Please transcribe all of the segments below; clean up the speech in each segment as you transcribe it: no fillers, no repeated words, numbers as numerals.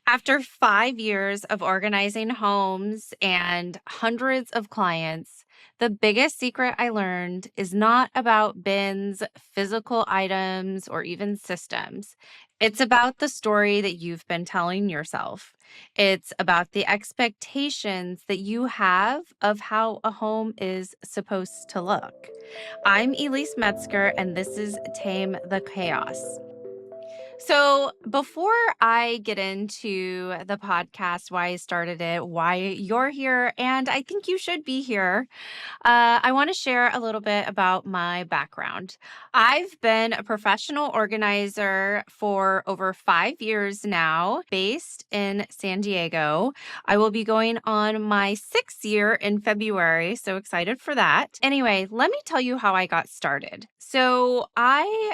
After 5 years of organizing homes and hundreds of clients, the biggest secret I learned is not about bins, physical items, or even systems. It's about the story that you've been telling yourself. It's about the expectations that you have of how a home is supposed to look. I'm Elyse Metzger, and this is Tame the Chaos. So, before I get into the podcast, why I started it, why you're here, and I think you should be here, I want to share a little bit about my background. I've been a professional organizer for over 5 years now, based in San Diego. I will be going on my 6th year in February, so excited for that. Anyway, let me tell you how I got started. So, I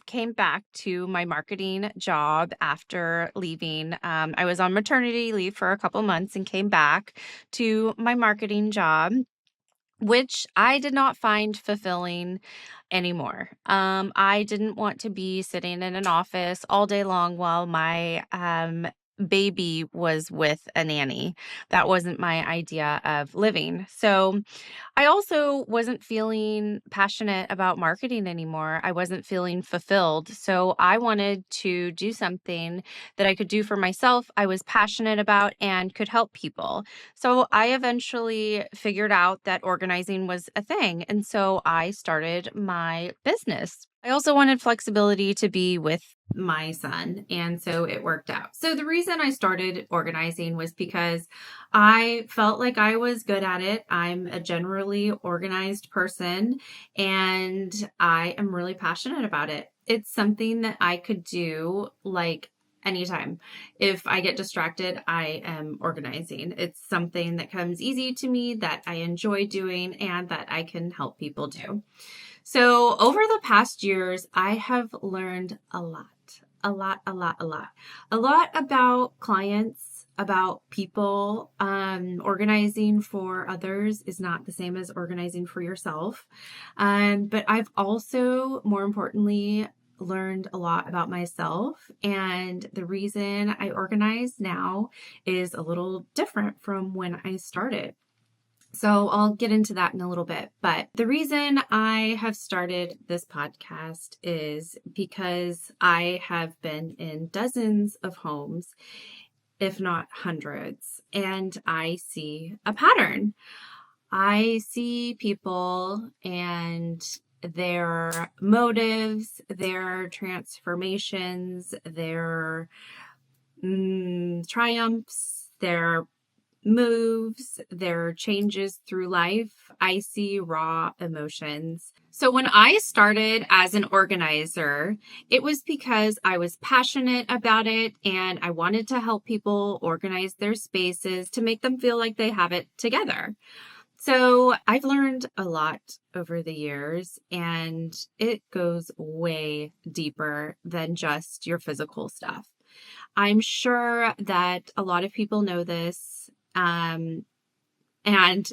came back to my marketing job after leaving. I was on maternity leave for a couple months and came back to my marketing job, which I did not find fulfilling anymore. I didn't want to be sitting in an office all day long while my baby was with a nanny. That wasn't my idea of living. So I also wasn't feeling passionate about marketing anymore. I wasn't feeling fulfilled. So I wanted to do something that I could do for myself, I was passionate about, and could help people. So I eventually figured out that organizing was a thing. And so I started my business. I also wanted flexibility to be with my son. And so it worked out. So the reason I started organizing was because I felt like I was good at it. I'm a generally organized person and I am really passionate about it. It's something that I could do like anytime. If I get distracted, I am organizing. It's something that comes easy to me, that I enjoy doing, and that I can help people do. So over the past years, I have learned a lot about clients, about people. Organizing for others is not the same as organizing for yourself. But I've also, more importantly, learned a lot about myself. And the reason I organize now is a little different from when I started. So I'll get into that in a little bit. But the reason I have started this podcast is because I have been in dozens of homes, if not hundreds, and I see a pattern. I see people and their motives, their transformations, their triumphs, their moves, their changes through life. I see raw emotions. So when I started as an organizer, it was because I was passionate about it and I wanted to help people organize their spaces to make them feel like they have it together. So I've learned a lot over the years, and it goes way deeper than just your physical stuff. I'm sure that a lot of people know this. And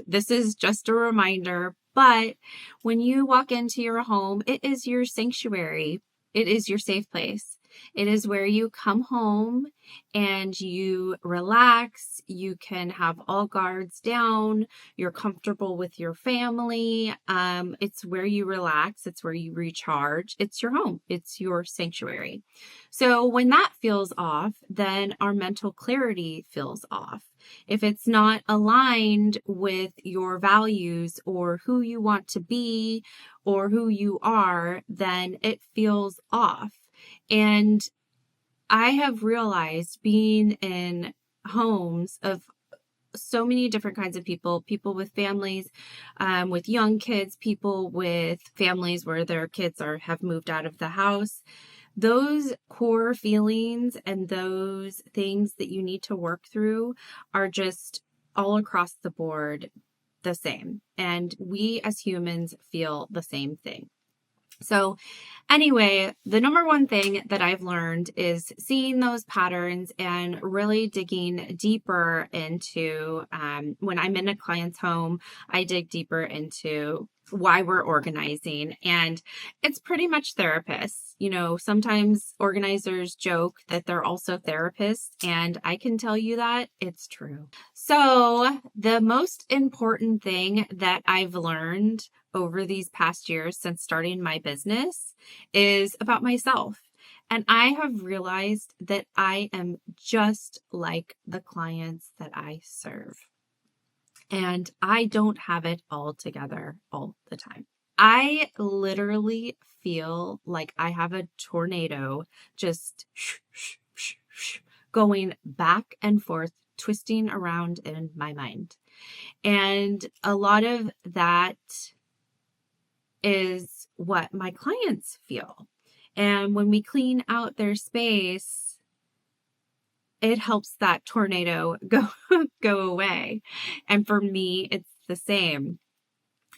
this is just a reminder, but when you walk into your home, it is your sanctuary. It is your safe place. It is where you come home and you relax. You can have all guards down. You're comfortable with your family. It's where you relax. It's where you recharge. It's your home. It's your sanctuary. So when that feels off, then our mental clarity feels off. If it's not aligned with your values or who you want to be or who you are, then it feels off. And I have realized being in homes of so many different kinds of people, people with families, with young kids, people with families where their kids have moved out of the house. Those core feelings and those things that you need to work through are just all across the board the same. And we as humans feel the same thing. So anyway, the number one thing that I've learned is seeing those patterns and really digging deeper into, when I'm in a client's home, I dig deeper into why we're organizing. And it's pretty much therapists. Sometimes organizers joke that they're also therapists, and I can tell you that it's true. So the most important thing that I've learned over these past years since starting my business is about myself. And I have realized that I am just like the clients that I serve. And I don't have it all together all the time. I literally feel like I have a tornado just going back and forth, twisting around in my mind. And a lot of that is what my clients feel. And when we clean out their space, it helps that tornado go away. And for me, it's the same.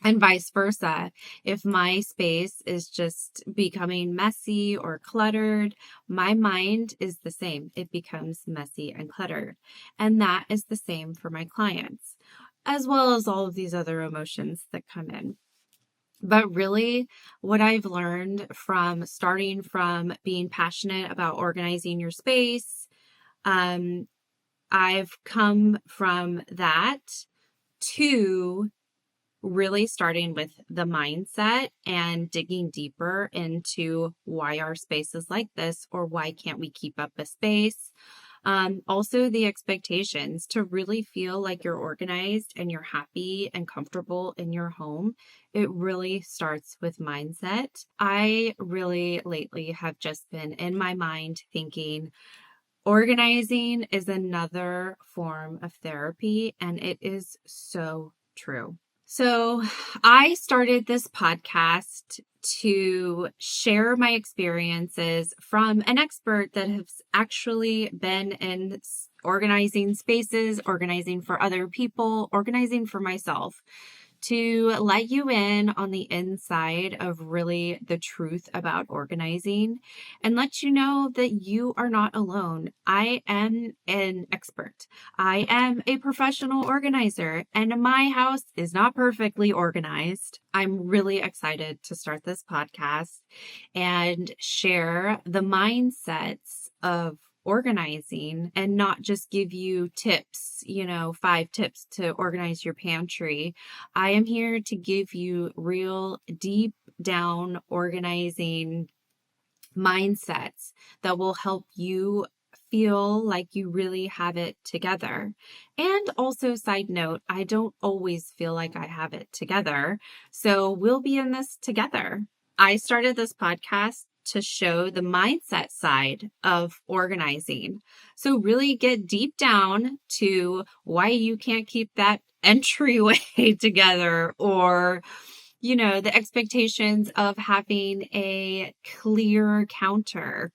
And vice versa. If my space is just becoming messy or cluttered, my mind is the same. It becomes messy and cluttered. And that is the same for my clients, as well as all of these other emotions that come in. But really, what I've learned from starting from being passionate about organizing your space, I've come from that to really starting with the mindset and digging deeper into why our space is like this, or why can't we keep up a space. Also the expectations to really feel like you're organized and you're happy and comfortable in your home. It really starts with mindset. I really lately have just been in my mind thinking, organizing is another form of therapy, and it is so true. So I started this podcast to share my experiences from an expert that has actually been in organizing spaces, organizing for other people, organizing for myself, to let you in on the inside of really the truth about organizing and let you know that you are not alone. I am an expert. I am a professional organizer, and my house is not perfectly organized. I'm really excited to start this podcast and share the mindsets of organizing and not just give you tips, 5 tips to organize your pantry. I am here to give you real deep down organizing mindsets that will help you feel like you really have it together. And also, side note, I don't always feel like I have it together. So we'll be in this together. I started this podcast to show the mindset side of organizing. So really get deep down to why you can't keep that entryway together, or the expectations of having a clear counter,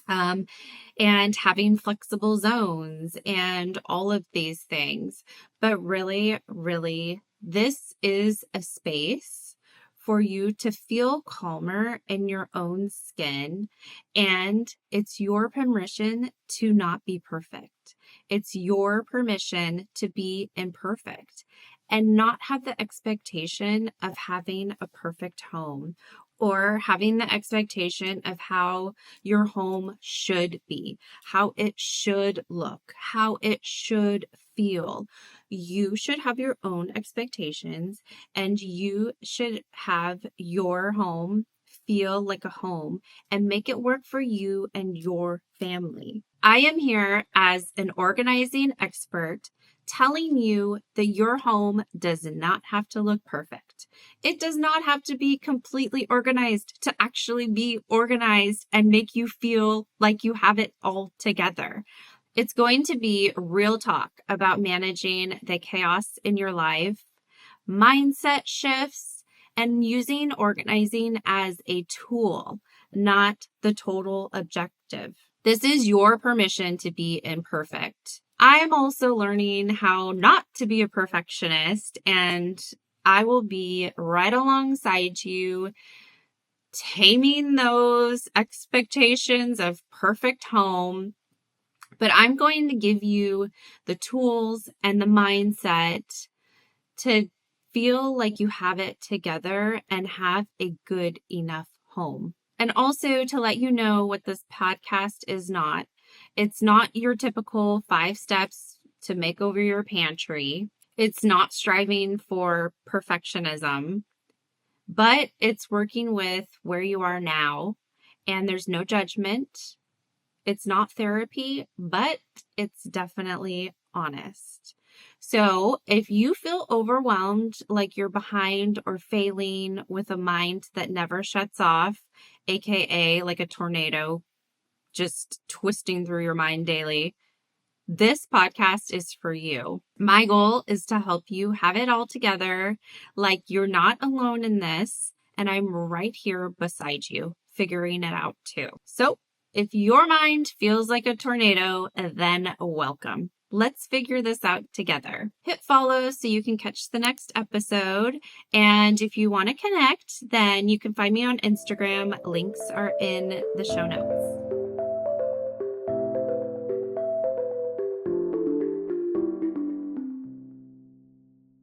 and having flexible zones and all of these things. But really, really, this is a space for you to feel calmer in your own skin. And it's your permission to not be perfect. It's your permission to be imperfect and not have the expectation of having a perfect home, or having the expectation of how your home should be, how it should look, how it should feel. You should have your own expectations, and you should have your home feel like a home and make it work for you and your family. I am here as an organizing expert, telling you that your home does not have to look perfect. It does not have to be completely organized to actually be organized and make you feel like you have it all together. It's going to be real talk about managing the chaos in your life, mindset shifts, and using organizing as a tool, not the total objective. This is your permission to be imperfect. I'm also learning how not to be a perfectionist, and I will be right alongside you, taming those expectations of perfect home. But I'm going to give you the tools and the mindset to feel like you have it together and have a good enough home. And also to let you know what this podcast is not. It's not your typical 5 steps to make over your pantry. It's not striving for perfectionism, but it's working with where you are now, and there's no judgment. It's not therapy, but it's definitely honest. So if you feel overwhelmed, like you're behind or failing with a mind that never shuts off, AKA like a tornado just twisting through your mind daily, this podcast is for you. My goal is to help you have it all together, like you're not alone in this, and I'm right here beside you, figuring it out too. So if your mind feels like a tornado, then welcome. Let's figure this out together. Hit follow so you can catch the next episode. And if you want to connect, then you can find me on Instagram. Links are in the show notes.